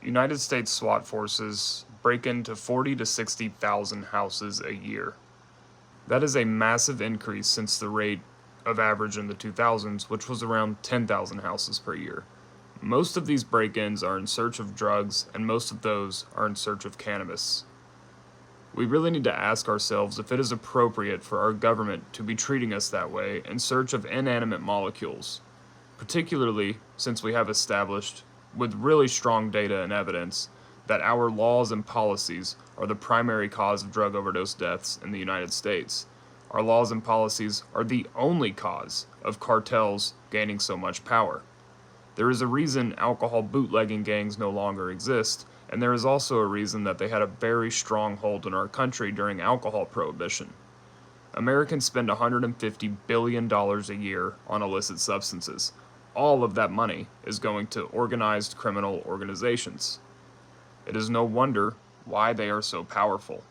United States SWAT forces break into 40 to 60,000 houses a year. That is a massive increase since the rate of average in the 2000s, which was around 10,000 houses per year. Most of these break-ins are in search of drugs, and most of those are in search of cannabis. We really need to ask ourselves if it is appropriate for our government to be treating us that way in search of inanimate molecules, particularly since we have established, with really strong data and evidence, that our laws and policies are the primary cause of drug overdose deaths in the United States. Our laws and policies are the only cause of cartels gaining so much power. There is a reason alcohol bootlegging gangs no longer exist, and there is also a reason that they had a very strong hold in our country during alcohol prohibition. Americans spend $150 billion a year on illicit substances. All of that money is going to organized criminal organizations. It is no wonder why they are so powerful.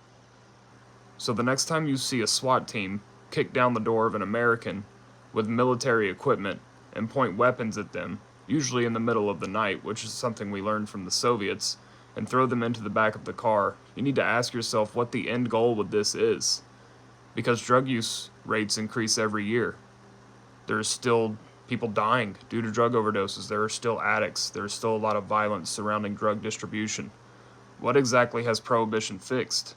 So the next time you see a SWAT team kick down the door of an American with military equipment and point weapons at them, usually in the middle of the night, which is something we learned from the Soviets, and throw them into the back of the car, you need to ask yourself what the end goal with this is. Because drug use rates increase every year. There's still people dying due to drug overdoses. There are still addicts. There's still a lot of violence surrounding drug distribution. What exactly has prohibition fixed?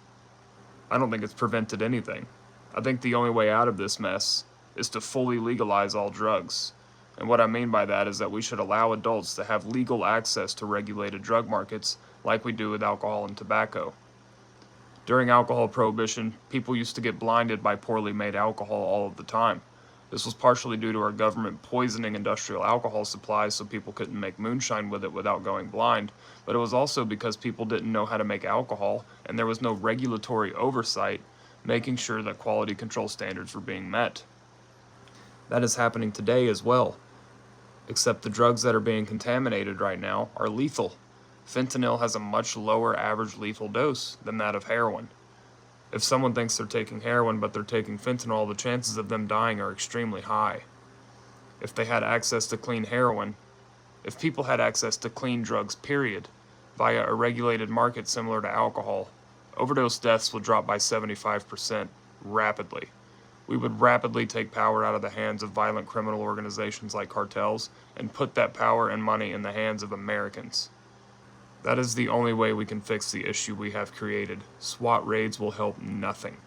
I don't think it's prevented anything. I think the only way out of this mess is to fully legalize all drugs. And what I mean by that is that we should allow adults to have legal access to regulated drug markets like we do with alcohol and tobacco. During alcohol prohibition, people used to get blinded by poorly made alcohol all of the time. This was partially due to our government poisoning industrial alcohol supplies so people couldn't make moonshine with it without going blind, but it was also because people didn't know how to make alcohol and there was no regulatory oversight making sure that quality control standards were being met. That is happening today as well, except the drugs that are being contaminated right now are lethal. Fentanyl has a much lower average lethal dose than that of heroin. If someone thinks they're taking heroin but they're taking fentanyl, the chances of them dying are extremely high. If they had access to clean heroin, if people had access to clean drugs, period, via a regulated market similar to alcohol, overdose deaths would drop by 75% rapidly. We would rapidly take power out of the hands of violent criminal organizations like cartels and put that power and money in the hands of Americans. That is the only way we can fix the issue we have created. SWAT raids will help nothing.